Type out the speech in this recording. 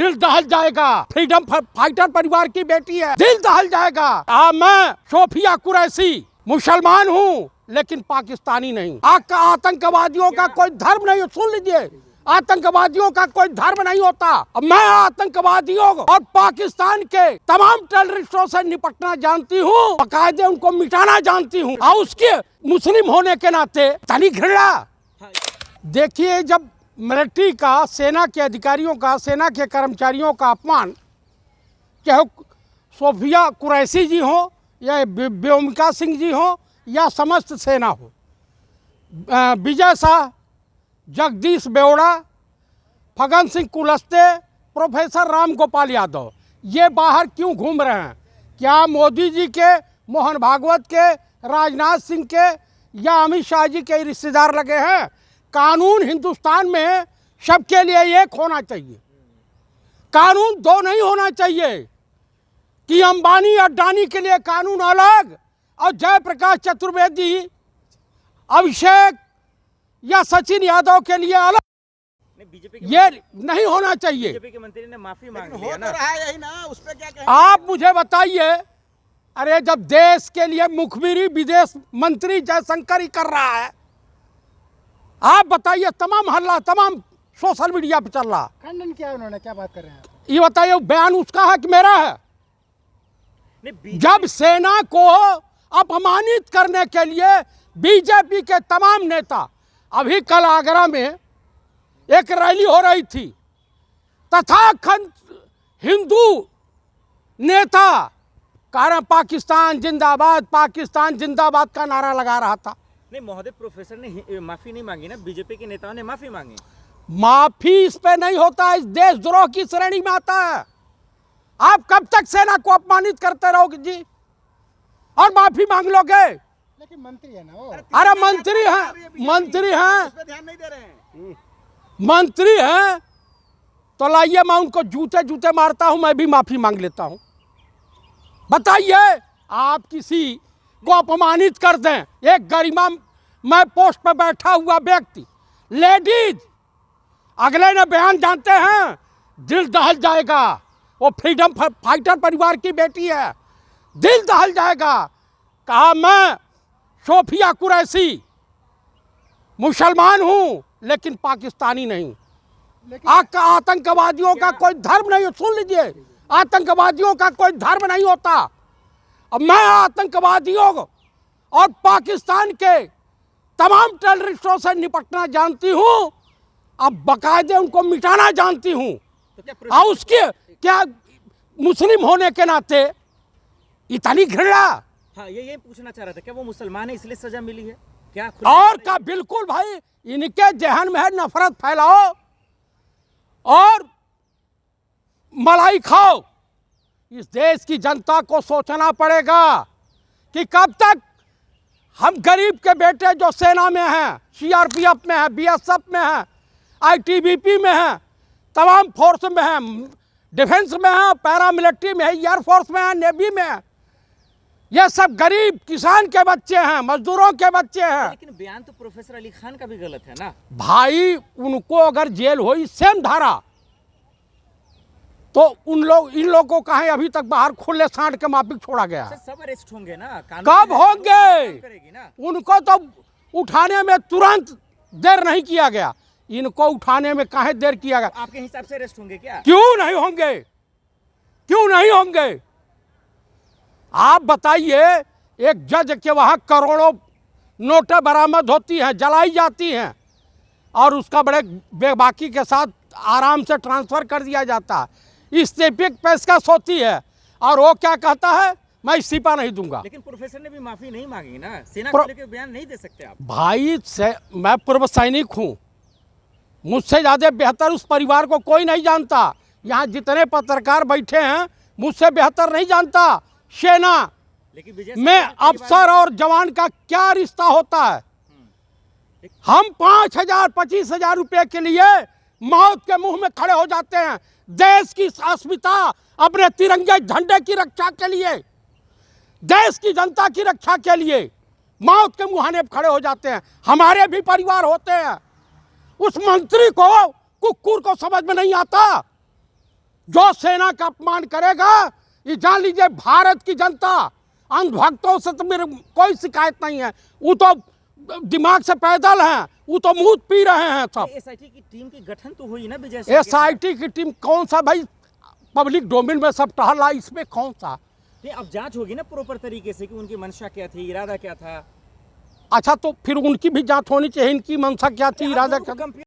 दिल दहल जाएगा। Freedom fighter परिवार की बेटी है, दिल दहल जाएगा। मैं सोफिया कुरैशी मुसलमान हूँ लेकिन पाकिस्तानी नहीं। आतंकवादियों का कोई धर्म नहीं, सुन लीजिए, आतंकवादियों का कोई धर्म नहीं होता। मैं आतंकवादियों और पाकिस्तान के तमाम टेररिस्टों से निपटना जानती हूँ, बाकायदे उनको मिटाना जानती हूँ। और उसके मुस्लिम होने के नाते तनी घृणा। देखिए, जब मिलिट्री का, सेना के अधिकारियों का, सेना के कर्मचारियों का अपमान, चाहे सोफिया कुरैशी जी हो या व्योमिका सिंह जी हो या समस्त सेना हो, विजय शाह, जगदीश बेवड़ा, फगन सिंह कुलस्ते, प्रोफेसर राम गोपाल यादव, ये बाहर क्यों घूम रहे हैं? क्या मोदी जी के, मोहन भागवत के, राजनाथ सिंह के या अमित शाह जी के रिश्तेदार लगे हैं? कानून हिंदुस्तान में सबके लिए एक होना चाहिए, कानून दो नहीं होना चाहिए कि अंबानी अडानी के लिए कानून अलग और जयप्रकाश चतुर्वेदी, अभिषेक या सचिन यादव के लिए अलग। ये नहीं होना चाहिए। बीजेपी के मंत्री ने माफी मांग ली है ना, यही ना, उस पे क्या कहें? आप मुझे बताइए, अरे जब देश के लिए मुखबिरी विदेश मंत्री जयशंकर ही कर रहा है, आप बताइए, तमाम हल्ला, तमाम सोशल मीडिया पे चल रहा। खंडन किया उन्होंने, क्या बात कर रहे हैं? ये बताइए, बयान उसका है कि मेरा है? जब सेना को अपमानित करने के लिए बीजेपी के तमाम नेता, अभी कल आगरा में एक रैली हो रही थी, तथाकथित हिंदू नेता कारण पाकिस्तान जिंदाबाद, पाकिस्तान जिंदाबाद का नारा लगा रहा था। नहीं महोदय, प्रोफेसर ने माफी नहीं मांगी ना, बीजेपी के नेताओं ने माफी मांगी। माफी इस पे नहीं होता, इस देशद्रोह की श्रेणी में आता है। आप कब तक सेना को अपमानित करते रहोगे जी और माफी मांग लोगे? लेकिन मंत्री है ना वो। अरे मंत्री हैं, मंत्री हैं, उस पे ध्यान नहीं दे रहे हैं। मंत्री हैं तो लाइए, मैं उनको जूते जूते मारता हूं, मैं भी माफी मांग लेता हूं। बताइए, आप किसी को अपमानित कर दें, एक गरिमा मैं पोस्ट पर बैठा हुआ व्यक्ति, लेडीज, अगले ने बयान जानते हैं, दिल दहल जाएगा। वो फ्रीडम फाइटर परिवार की बेटी है, दिल दहल जाएगा। कहा मैं सोफिया कुरैशी मुसलमान हूं लेकिन पाकिस्तानी नहीं। आतंकवादियों का कोई धर्म नहीं, सुन लीजिए, आतंकवादियों का कोई धर्म नहीं होता। अब मैं आतंकवादियों और पाकिस्तान के तमाम टेररिस्टों से निपटना जानती हूं, अब बाकायदे उनको मिटाना जानती हूं। तो और उसके क्या मुस्लिम होने के नाते इतनी घृणा? हाँ, ये पूछना चाह रहा था, क्या वो मुसलमान है इसलिए सजा मिली है क्या? और का बिल्कुल भाई, इनके जहन में है नफरत फैलाओ और मलाई खाओ। इस देश की जनता को सोचना पड़ेगा कि कब तक हम गरीब के बेटे जो सेना में हैं, सीआरपीएफ में हैं, बीएसएफ में हैं, आईटीबीपी में हैं, तमाम फोर्स में हैं, डिफेंस में हैं, पैरामिलिट्री में है, एयरफोर्स में है, नेवी में है, ये सब गरीब किसान के बच्चे हैं, मजदूरों के बच्चे हैं। लेकिन बयान तो प्रोफेसर अली खान का भी गलत है ना भाई। उनको अगर जेल हुई सेम धारा, तो इन लोगों को कहीं अभी तक बाहर खुले सांड के माफिक छोड़ा गया है? सब अरेस्ट होंगे ना, कब होंगे? करेगी ना। उनको तो उठाने में तुरंत देर नहीं किया गया, इनको उठाने में काहे देर किया गया? आपके हिसाब से अरेस्ट होंगे क्या? क्यों नहीं होंगे, क्यों नहीं होंगे? आप बताइए, एक जज के वहाँ करोड़ों नोटें बरामद होती हैं, जलाई जाती हैं और उसका बड़े बेबाकी के साथ आराम से ट्रांसफ़र कर दिया जाता है। इस्तीफे की पेशकश होती है और वो क्या कहता है, मैं इस्तीफा नहीं दूंगा। लेकिन प्रोफेसर ने भी माफी नहीं मांगी ना, सेना को लेकर बयान नहीं दे सकते आप। भाई मैं पूर्व सैनिक हूँ, मुझसे ज़्यादा बेहतर उस परिवार को कोई नहीं जानता। यहाँ जितने पत्रकार बैठे हैं मुझसे बेहतर नहीं जानता सेना में अफसर और जवान का क्या रिश्ता होता है। हम 5,000 25,000 रुपये के लिए मौत के मुंह में खड़े हो जाते हैं, देश की अस्मिता, अपने तिरंगे झंडे की रक्षा के लिए, देश की जनता की रक्षा के लिए मौत के मुहाने पर खड़े हो जाते हैं। हमारे भी परिवार होते हैं। उस मंत्री को, कुकुर को समझ में नहीं आता जो सेना का अपमान करेगा, ये जान लीजिए भारत की जनता, अंधभक्तों से तो मेरे कोई शिकायत नहीं है, वो तो दिमाग से पैदल हैं, वो तो मुंह पी रहे हैं सब। एसआईटी की टीम की गठन तो हुई ना विजय शाह के साथ? एसआईटी की टीम कौन सा भाई, पब्लिक डोमेन में सब टहला, इसमें कौन सा? नहीं, अब जांच होगी ना प्रॉपर तरीके से कि उनकी मंशा क्या थी, इरादा क्या था। अच्छा तो फिर उनकी भी जांच होनी चाहिए, इनकी मंशा क्या थी, इरादा क्या था?